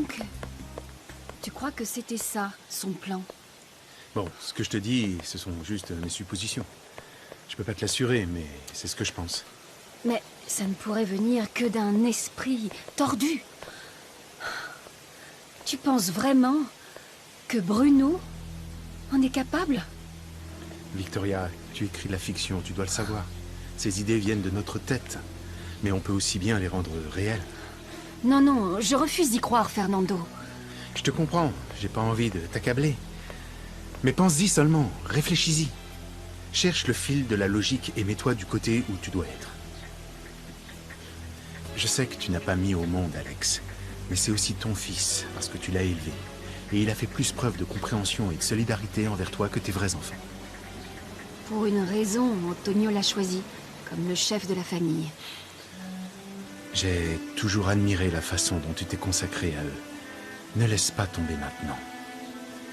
Donc, tu crois que c'était ça, son plan? Bon, ce que je te dis, ce sont juste mes suppositions. Je peux pas te l'assurer, mais c'est ce que je pense. Mais ça ne pourrait venir que d'un esprit tordu. Tu penses vraiment que Bruno en est capable? Victoria, tu écris de la fiction, tu dois le savoir. Ces idées viennent de notre tête, mais on peut aussi bien les rendre réelles. Non, non, je refuse d'y croire, Fernando. Je te comprends, j'ai pas envie de t'accabler. Mais pense-y seulement, réfléchis-y. Cherche le fil de la logique et mets-toi du côté où tu dois être. Je sais que tu n'as pas mis au monde Alex, mais c'est aussi ton fils, parce que tu l'as élevé. Et il a fait plus preuve de compréhension et de solidarité envers toi que tes vrais enfants. Pour une raison, Antonio l'a choisi, comme le chef de la famille. J'ai toujours admiré la façon dont tu t'es consacré à eux. Ne laisse pas tomber maintenant.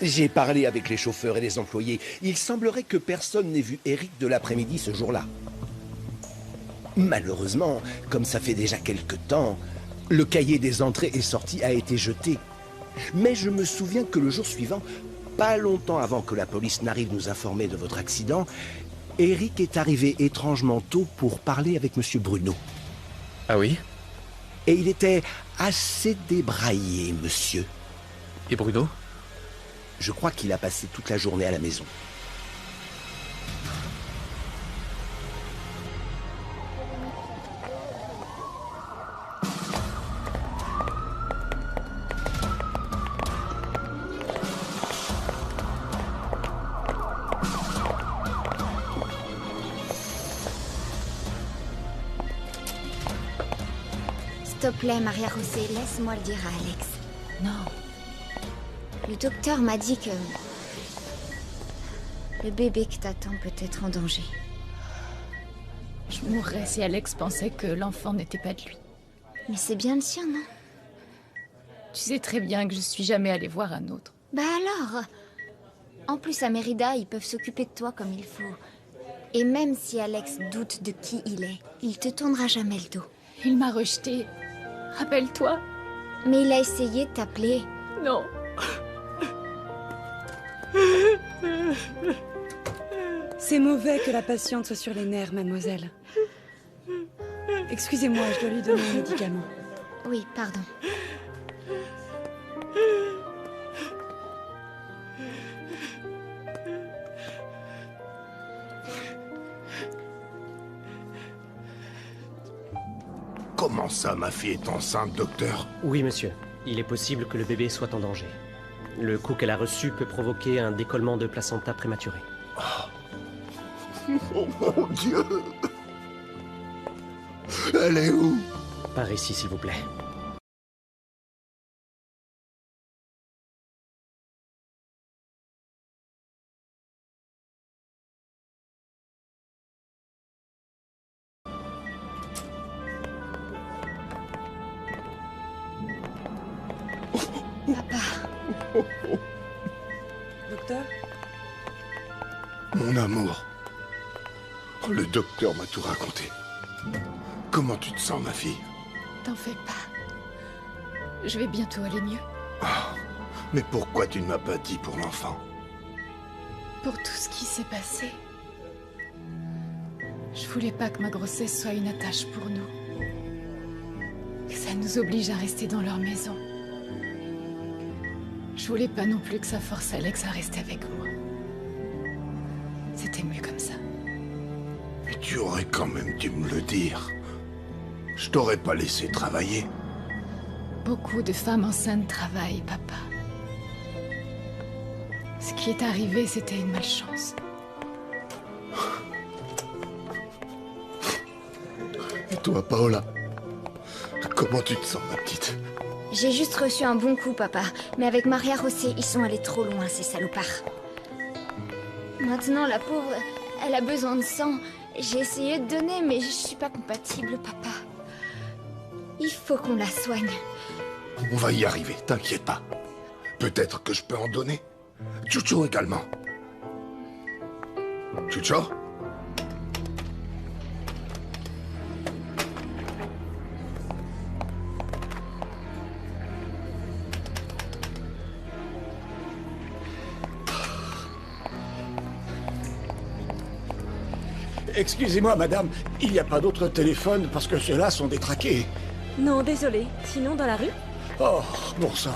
J'ai parlé avec les chauffeurs et les employés. Il semblerait que personne n'ait vu Eric de l'après-midi ce jour-là. Malheureusement, comme ça fait déjà quelque temps, le cahier des entrées et sorties a été jeté. Mais je me souviens que le jour suivant, pas longtemps avant que la police n'arrive nous informer de votre accident, Eric est arrivé étrangement tôt pour parler avec Monsieur Bruno. Ah oui? Et il était assez débraillé, monsieur. Et Bruno? Je crois qu'il a passé toute la journée à la maison. S'il te plaît, Maria José, laisse-moi le dire à Alex. Non. Le docteur m'a dit que... le bébé que t'attends peut être en danger. Je mourrais si Alex pensait que l'enfant n'était pas de lui. Mais c'est bien le sien, non? Tu sais très bien que je suis jamais allée voir un autre. Bah alors! En plus, à Mérida, ils peuvent s'occuper de toi comme il faut. Et même si Alex doute de qui il est, il te tournera jamais le dos. Il m'a rejetée. Rappelle-toi. Mais il a essayé de t'appeler. Non. C'est mauvais que la patiente soit sur les nerfs, mademoiselle. Excusez-moi, je dois lui donner un médicament. Oui, pardon. Comment ça, ma fille est enceinte, docteur? Oui, monsieur. Il est possible que le bébé soit en danger. Le coup qu'elle a reçu peut provoquer un décollement de placenta prématuré. Oh mon Dieu! Elle est où? Par ici, s'il vous plaît. Papa. Docteur? Mon amour. Le docteur m'a tout raconté. Comment tu te sens, ma fille? T'en fais pas. Je vais bientôt aller mieux. Oh, mais pourquoi tu ne m'as pas dit pour l'enfant? Pour tout ce qui s'est passé. Je voulais pas que ma grossesse soit une attache pour nous. Que ça nous oblige à rester dans leur maison. Je voulais pas non plus que ça force Alex à rester avec moi. C'était mieux comme ça. Mais tu aurais quand même dû me le dire. Je t'aurais pas laissé travailler. Beaucoup de femmes enceintes travaillent, papa. Ce qui est arrivé, c'était une malchance. Et toi, Paola? Comment tu te sens, ma petite? J'ai juste reçu un bon coup, papa. Mais avec Maria José, ils sont allés trop loin, ces salopards. Maintenant, la pauvre, elle a besoin de sang. J'ai essayé de donner, mais je suis pas compatible, papa. Il faut qu'on la soigne. On va y arriver, t'inquiète pas. Peut-être que je peux en donner. Chucho également. Chucho? Excusez-moi, madame, il n'y a pas d'autre téléphone parce que ceux-là sont détraqués. Non, désolé. Sinon, dans la rue? Oh, bon sang.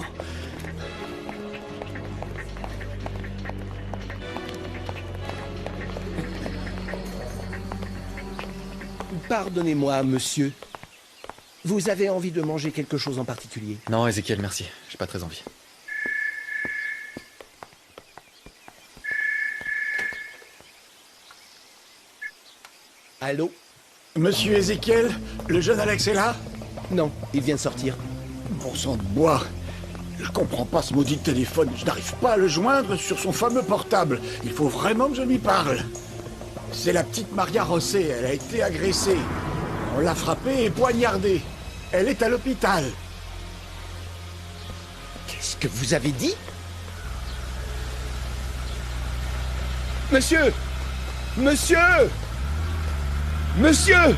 Pardonnez-moi, monsieur. Vous avez envie de manger quelque chose en particulier? Non, Ezekiel, merci. J'ai pas très envie. Allô? Monsieur Ezekiel, le jeune Alex est là? Non, il vient de sortir. Bon sang de bois. Je comprends pas ce maudit téléphone. Je n'arrive pas à le joindre sur son fameux portable. Il faut vraiment que je lui parle. C'est la petite Maria Rosset. Elle a été agressée. On l'a frappée et poignardée. Elle est à l'hôpital. Qu'est-ce que vous avez dit? Monsieur! Monsieur! Monsieur!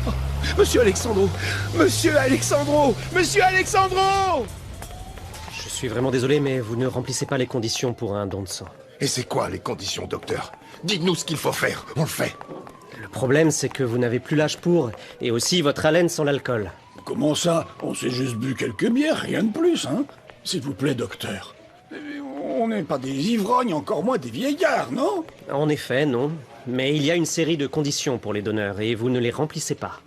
Oh, Monsieur Alexandro! Monsieur Alexandro! Monsieur Alexandro! Je suis vraiment désolé, mais vous ne remplissez pas les conditions pour un don de sang. Et c'est quoi les conditions, docteur? Dites-nous ce qu'il faut faire, on le fait. Le problème, c'est que vous n'avez plus l'âge pour, et aussi votre haleine sans l'alcool. Comment ça? On s'est juste bu quelques bières, rien de plus, hein? S'il vous plaît, docteur. On n'est pas des ivrognes, encore moins des vieillards, non? En effet, non. Mais il y a une série de conditions pour les donneurs, et vous ne les remplissez pas.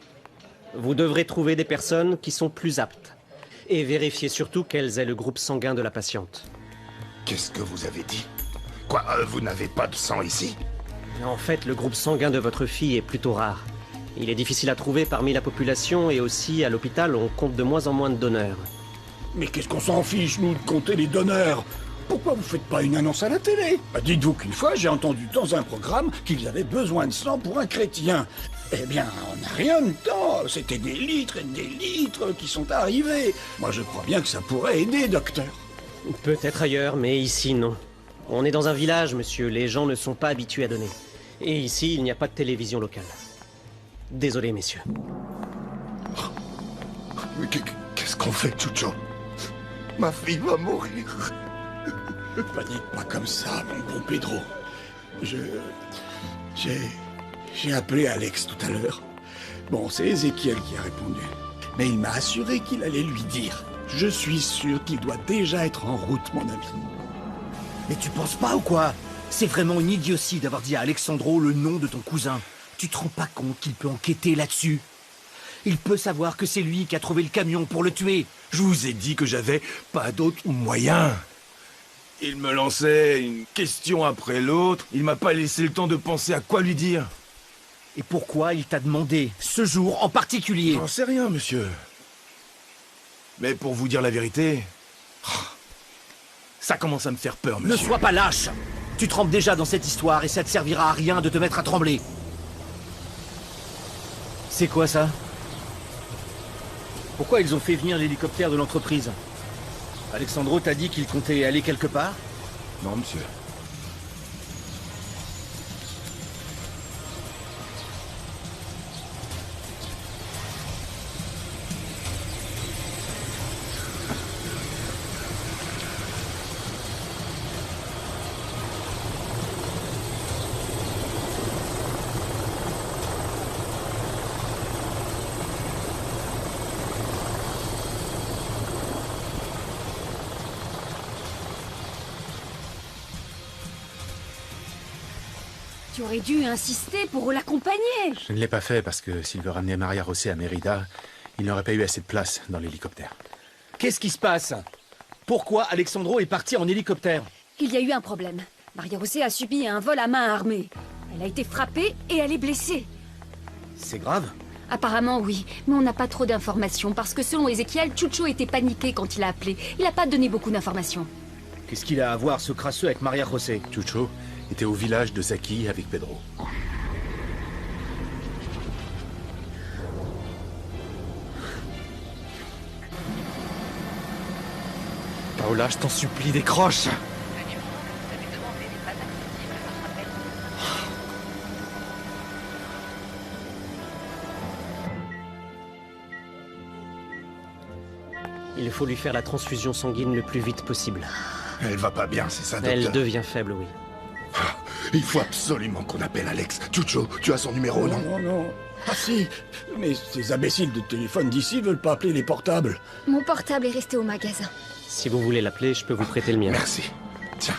Vous devrez trouver des personnes qui sont plus aptes. Et vérifier surtout qu'elles aient le groupe sanguin de la patiente. Qu'est-ce que vous avez dit? Quoi, vous n'avez pas de sang ici? En fait, le groupe sanguin de votre fille est plutôt rare. Il est difficile à trouver parmi la population, et aussi, à l'hôpital, on compte de moins en moins de donneurs. Mais qu'est-ce qu'on s'en fiche, nous, de compter les donneurs? Pourquoi vous faites pas une annonce à la télé? Dites-vous qu'une fois, j'ai entendu dans un programme qu'ils avaient besoin de sang pour un chrétien. Eh bien, on n'a rien de temps. C'était des litres et des litres qui sont arrivés. Moi, je crois bien que ça pourrait aider, docteur. Peut-être ailleurs, mais ici, non. On est dans un village, monsieur. Les gens ne sont pas habitués à donner. Et ici, il n'y a pas de télévision locale. Désolé, messieurs. Mais qu'est-ce qu'on fait, Chucho? Ma fille va mourir. Panique pas comme ça, mon bon Pedro. J'ai appelé Alex tout à l'heure. Bon, c'est Ezekiel qui a répondu. Mais il m'a assuré qu'il allait lui dire. Je suis sûr qu'il doit déjà être en route, mon ami. Mais tu penses pas ou quoi? C'est vraiment une idiotie d'avoir dit à Alexandro le nom de ton cousin. Tu te rends pas compte qu'il peut enquêter là-dessus? Il peut savoir que c'est lui qui a trouvé le camion pour le tuer. Je vous ai dit que j'avais pas d'autre moyen. Il me lançait une question après l'autre. Il m'a pas laissé le temps de penser à quoi lui dire. Et pourquoi il t'a demandé, ce jour en particulier? J'en sais rien, monsieur. Mais pour vous dire la vérité, ça commence à me faire peur, monsieur. Ne sois pas lâche! Tu trempes déjà dans cette histoire et ça te servira à rien de te mettre à trembler. C'est quoi ça? Pourquoi ils ont fait venir l'hélicoptère de l'entreprise? Alexandro t'a dit qu'il comptait aller quelque part? Non, monsieur. Tu aurais dû insister pour l'accompagner. Je ne l'ai pas fait parce que s'il veut ramener Maria Rosset à Mérida, il n'aurait pas eu assez de place dans l'hélicoptère. Qu'est-ce qui se passe? Pourquoi Alexandro est parti en hélicoptère? Il y a eu un problème. Maria Rosset a subi un vol à main armée. Elle a été frappée et elle est blessée. C'est grave? Apparemment, oui. Mais on n'a pas trop d'informations parce que selon Ezekiel, Chucho était paniqué quand il a appelé. Il n'a pas donné beaucoup d'informations. Qu'est-ce qu'il a à voir, ce crasseux, avec Maria José? Chucho était au village de Zaki avec Pedro. Paola, je t'en supplie, décroche. Il faut lui faire la transfusion sanguine le plus vite possible. Elle va pas bien, c'est ça, docteur? Elle devient faible, oui. Il faut absolument qu'on appelle Alex. Chucho, tu as son numéro, non? Non. Ah si, mais ces imbéciles de téléphone d'ici veulent pas appeler les portables. Mon portable est resté au magasin. Si vous voulez l'appeler, je peux vous prêter le mien. Merci. Tiens.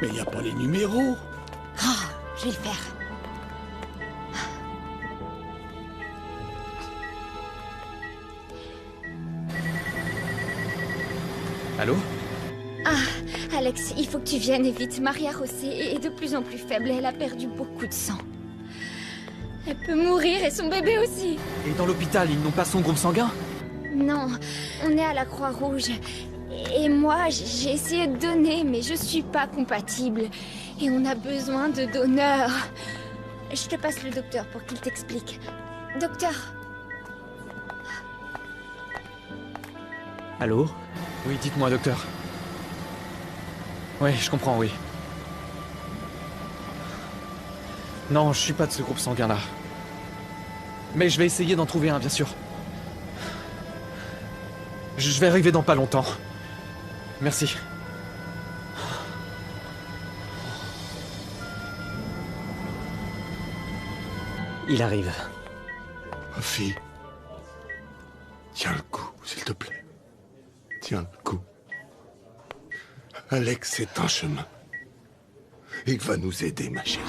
Mais y a pas les numéros. Ah, je vais le faire. Allô? Ah, Alex, il faut que tu viennes vite. Maria José est de plus en plus faible. Elle a perdu beaucoup de sang. Elle peut mourir et son bébé aussi. Et dans l'hôpital, ils n'ont pas son groupe sanguin? Non, on est à la Croix-Rouge. Et moi, j'ai essayé de donner, mais je suis pas compatible. Et on a besoin de donneurs. Je te passe le docteur pour qu'il t'explique. Docteur? Allô? Oui, dites-moi, docteur. Ouais, je comprends, oui. Non, je suis pas de ce groupe sanguin-là. Mais je vais essayer d'en trouver un, bien sûr. Je vais arriver dans pas longtemps. Merci. Il arrive. Fille, tiens le coup, s'il te plaît. Tiens le coup. Alex est en chemin. Il va nous aider, ma chérie.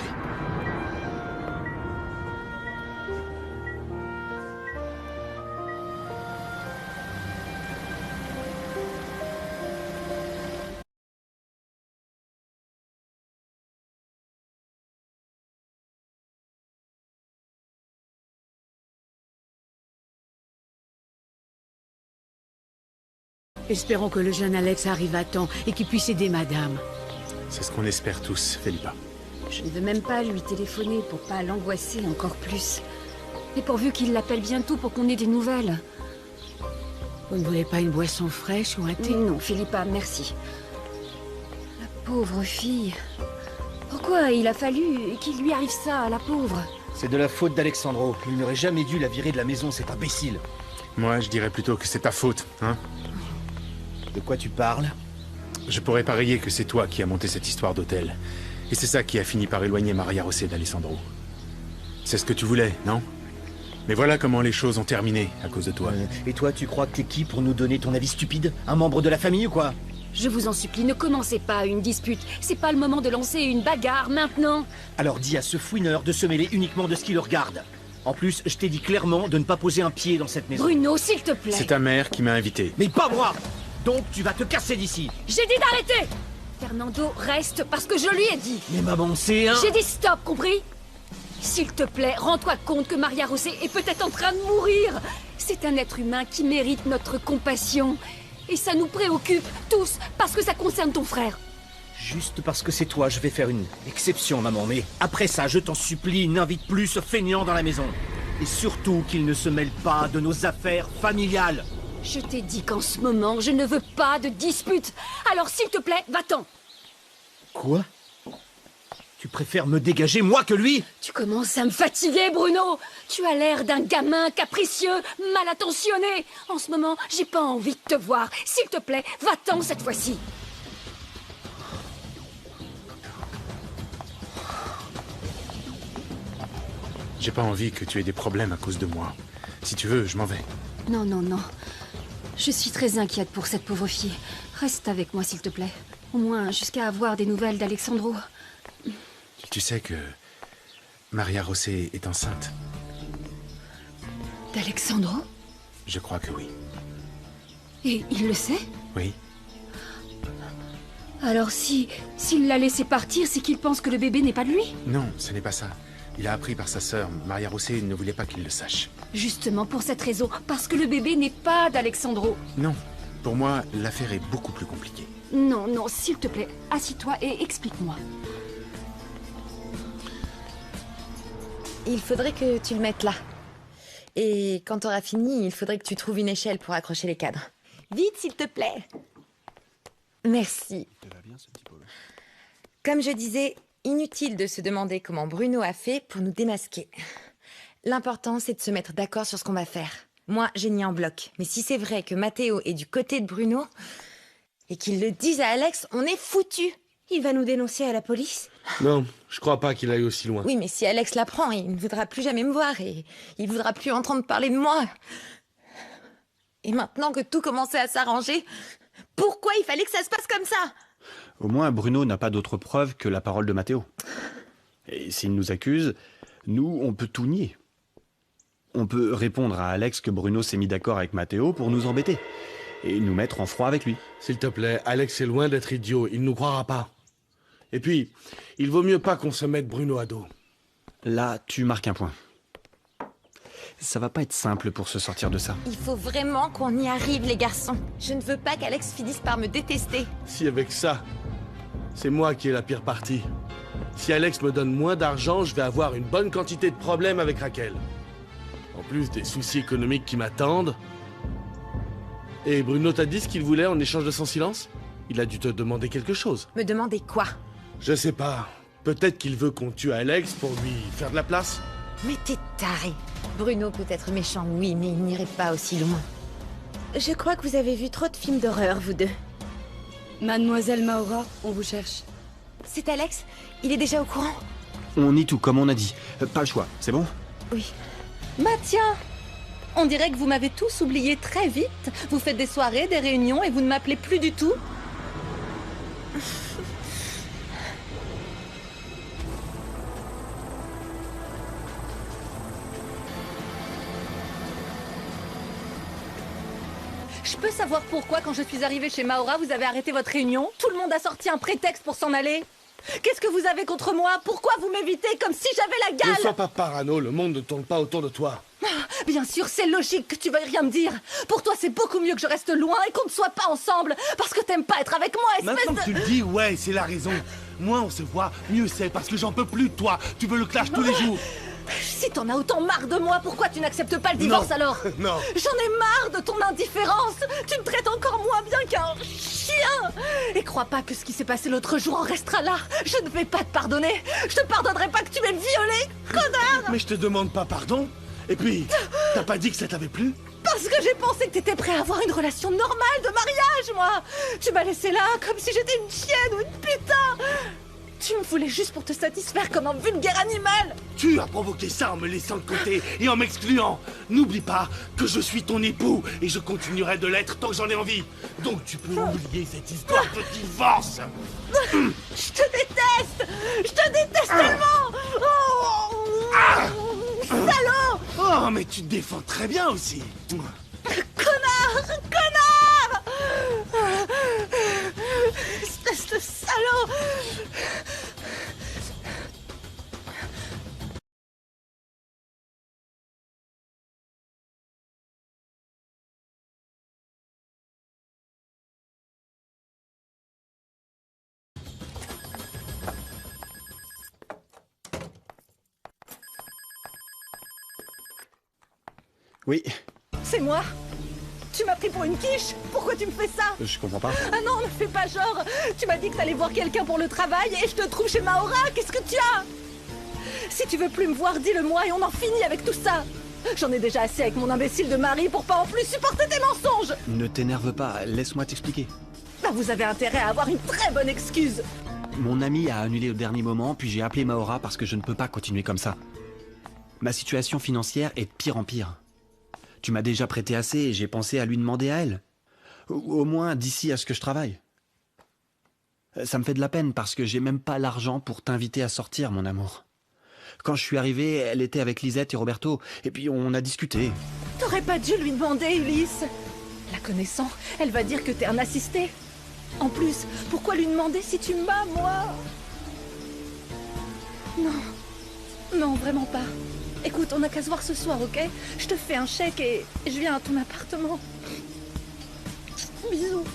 Espérons que le jeune Alex arrive à temps et qu'il puisse aider madame. C'est ce qu'on espère tous, Felipa. Je ne veux même pas lui téléphoner pour pas l'angoisser encore plus. Et pourvu qu'il l'appelle bientôt pour qu'on ait des nouvelles. Vous ne voulez pas une boisson fraîche ou un thé? Non, Philippa, merci. La pauvre fille. Pourquoi il a fallu qu'il lui arrive ça, la pauvre? C'est de la faute d'Alexandro. Il n'aurait jamais dû la virer de la maison, cet imbécile. Moi, je dirais plutôt que c'est ta faute, hein? De quoi tu parles? Je pourrais parier que c'est toi qui as monté cette histoire d'hôtel. Et c'est ça qui a fini par éloigner Maria José d'Alessandro. C'est ce que tu voulais, non? Mais voilà comment les choses ont terminé à cause de toi. Et toi, tu crois que t'es qui pour nous donner ton avis stupide? Un membre de la famille ou quoi? Je vous en supplie, ne commencez pas une dispute. C'est pas le moment de lancer une bagarre maintenant. Alors dis à ce fouineur de se mêler uniquement de ce qui le regarde. En plus, je t'ai dit clairement de ne pas poser un pied dans cette maison. Bruno, s'il te plaît. C'est ta mère qui m'a invité. Mais pas moi! Donc tu vas te casser d'ici. J'ai dit d'arrêter! Fernando, reste parce que je lui ai dit. Mais maman, c'est un... J'ai dit stop, compris? S'il te plaît, rends-toi compte que Maria José est peut-être en train de mourir. C'est un être humain qui mérite notre compassion. Et ça nous préoccupe tous parce que ça concerne ton frère. Juste parce que c'est toi, je vais faire une exception, maman. Mais après ça, je t'en supplie, n'invite plus ce feignant dans la maison. Et surtout qu'il ne se mêle pas de nos affaires familiales. Je t'ai dit qu'en ce moment, je ne veux pas de dispute. Alors s'il te plaît, va-t'en. Quoi? Tu préfères me dégager, moi, que lui? Tu commences à me fatiguer, Bruno. Tu as l'air d'un gamin capricieux, mal attentionné. En ce moment, j'ai pas envie de te voir. S'il te plaît, va-t'en cette fois-ci. J'ai pas envie que tu aies des problèmes à cause de moi. Si tu veux, je m'en vais. Non, non, non. Je suis très inquiète pour cette pauvre fille. Reste avec moi, s'il te plaît. Au moins jusqu'à avoir des nouvelles d'Alexandro. Tu sais que Maria José est enceinte? D'Alexandro? Je crois que oui. Et il le sait? Oui. Alors s'il l'a laissé partir, c'est qu'il pense que le bébé n'est pas de lui? Non, ce n'est pas ça. Il a appris par sa sœur. Maria José ne voulait pas qu'il le sache. Justement pour cette raison, parce que le bébé n'est pas d'Alexandro. Non. Pour moi, l'affaire est beaucoup plus compliquée. Non, non, s'il te plaît, assis-toi et explique-moi. Il faudrait que tu le mettes là. Et quand t'auras fini, il faudrait que tu trouves une échelle pour accrocher les cadres. Vite, s'il te plaît. Merci. Comme je disais, inutile de se demander comment Bruno a fait pour nous démasquer. L'important, c'est de se mettre d'accord sur ce qu'on va faire. Moi, j'ai nié en bloc. Mais si c'est vrai que Matteo est du côté de Bruno, et qu'il le dise à Alex, on est foutu. Il va nous dénoncer à la police? Non, je crois pas qu'il aille aussi loin. Oui, mais si Alex l'apprend, il ne voudra plus jamais me voir et il voudra plus entendre parler de moi. Et maintenant que tout commençait à s'arranger, pourquoi il fallait que ça se passe comme ça? Au moins, Bruno n'a pas d'autre preuve que la parole de Matteo. Et s'il nous accuse, nous, on peut tout nier. On peut répondre à Alex que Bruno s'est mis d'accord avec Matteo pour nous embêter. Et nous mettre en froid avec lui. S'il te plaît, Alex est loin d'être idiot, il nous croira pas. Et puis, il vaut mieux pas qu'on se mette Bruno à dos. Là, tu marques un point. Ça va pas être simple pour se sortir de ça. Il faut vraiment qu'on y arrive, les garçons. Je ne veux pas qu'Alex finisse par me détester. Si avec ça, c'est moi qui ai la pire partie. Si Alex me donne moins d'argent, je vais avoir une bonne quantité de problèmes avec Raquel. En plus des soucis économiques qui m'attendent. Et Bruno t'a dit ce qu'il voulait en échange de son silence? Il a dû te demander quelque chose. Me demander quoi? Je sais pas. Peut-être qu'il veut qu'on tue Alex pour lui faire de la place? Mais t'es taré. Bruno peut être méchant, oui, mais il n'irait pas aussi loin. Je crois que vous avez vu trop de films d'horreur, vous deux. Mademoiselle Maura, on vous cherche. C'est Alex? Il est déjà au courant? On nie tout, comme on a dit. Pas le choix, c'est bon? Oui. Tiens, on dirait que vous m'avez tous oublié très vite. Vous faites des soirées, des réunions et vous ne m'appelez plus du tout. Je peux savoir pourquoi, quand je suis arrivée chez Maura, vous avez arrêté votre réunion? Tout le monde a sorti un prétexte pour s'en aller. Qu'est-ce que vous avez contre moi? Pourquoi vous m'évitez comme si j'avais la gale? Ne sois pas parano, le monde ne tourne pas autour de toi. Bien sûr, c'est logique que tu veuilles rien me dire. Pour toi, c'est beaucoup mieux que je reste loin et qu'on ne soit pas ensemble. Parce que t'aimes pas être avec moi, espèce Maintenant que tu le dis, ouais, c'est la raison. Moins on se voit, mieux c'est, parce que j'en peux plus de toi. Tu veux le clash tous les jours. Si t'en as autant marre de moi, pourquoi tu n'acceptes pas le divorce alors? Non. J'en ai marre de ton indifférence. Tu me traites encore moins bien qu'un chien. Et crois pas que ce qui s'est passé l'autre jour en restera là. Je ne vais pas te pardonner. Je te pardonnerai pas que tu m'aies violée, connard. Mais je te demande pas pardon. Et puis, t'as pas dit que ça t'avait plu? Parce que j'ai pensé que t'étais prêt à avoir une relation normale de mariage, moi. Tu m'as laissé là comme si j'étais une chienne ou une putain. Tu me voulais juste pour te satisfaire comme un vulgaire animal. Tu as provoqué ça en me laissant de côté et en m'excluant. N'oublie pas que je suis ton époux et je continuerai de l'être tant que j'en ai envie. Donc tu peux oublier cette histoire de divorce. Je te déteste. Je te déteste tellement. Salaud. Oh, mais tu te défends très bien aussi. Connard. Connard. Espèce de salaud. Oui. C'est moi. Tu m'as pris pour une quiche. Pourquoi tu me fais ça? Je comprends pas. Ah non, ne fais pas genre. Tu m'as dit que t'allais voir quelqu'un pour le travail et je te trouve chez Maura. Qu'est-ce que tu as? Si tu veux plus me voir, dis-le-moi et on en finit avec tout ça. J'en ai déjà assez avec mon imbécile de mari pour pas en plus supporter tes mensonges. Ne t'énerve pas, laisse-moi t'expliquer. Bah vous avez intérêt à avoir une très bonne excuse. Mon ami a annulé au dernier moment, puis j'ai appelé Maura parce que je ne peux pas continuer comme ça. Ma situation financière est de pire en pire. Tu m'as déjà prêté assez et j'ai pensé à lui demander à elle. Au moins d'ici à ce que je travaille. Ça me fait de la peine parce que j'ai même pas l'argent pour t'inviter à sortir, mon amour. Quand je suis arrivé, elle était avec Lisette et Roberto, et puis on a discuté. T'aurais pas dû lui demander, Ulysse. La connaissant, elle va dire que t'es un assisté. En plus, pourquoi lui demander si tu m'as, moi? Non. Non, vraiment pas. Écoute, on n'a qu'à se voir ce soir, ok? Je te fais un chèque et je viens à ton appartement. Bisous.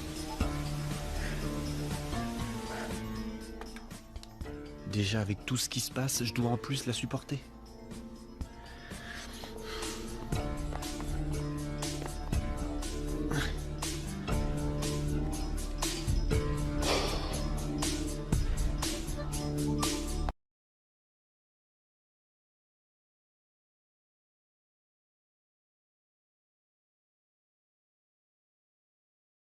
Déjà, avec tout ce qui se passe, je dois en plus la supporter.